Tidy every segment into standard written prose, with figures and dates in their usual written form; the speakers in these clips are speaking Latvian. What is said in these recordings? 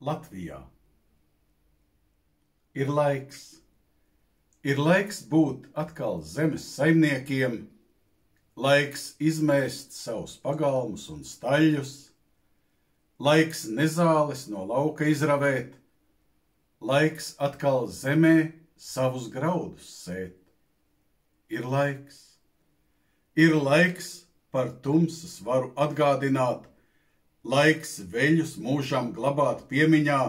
Latvijā. Ir laiks būt atkal zemes saimniekiem, laiks izmēst savus pagalmus un staļļus, laiks nezāles no lauka izravēt, laiks atkal zemē savus graudus sēt. Ir laiks par tumsas varu atgādināt, laiks veļus mūžam glabāt piemiņā,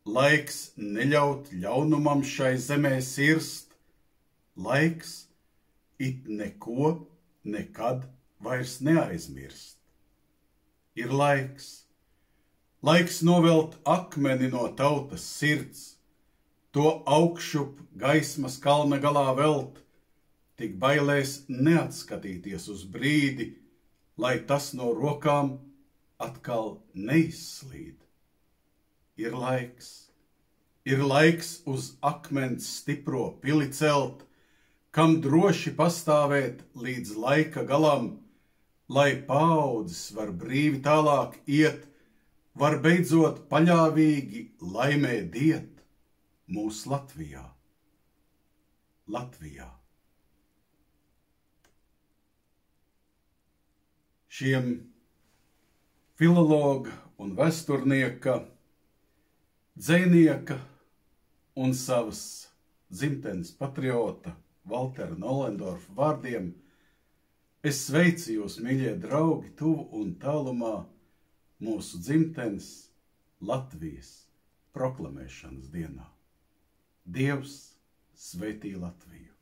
laiks neļaut ļaunumam šai zemē sirst, laiks it neko nekad vairs neaizmirst. Ir laiks novelt akmeni no tautas sirds, to augšup gaismas kalna galā velt, tik bailēs neatskatīties uz brīdi, lai tas no rokām atkal neizslīd. Ir laiks uz akmens stipro pili celt, kam droši pastāvēt līdz laika galam, lai paaudzes var brīvi tālāk iet, var beidzot paļāvīgi laimē diet mūs Latvijā. Šiem filologa un vēsturnieka, dzejnieka un savas dzimtenes patriota Valtera Nollendorfa vārdiem es sveicu jūs, mīļie draugi, tuvu un tālumā mūsu dzimtenes Latvijas proklamēšanas dienā. Dievs svētī Latviju!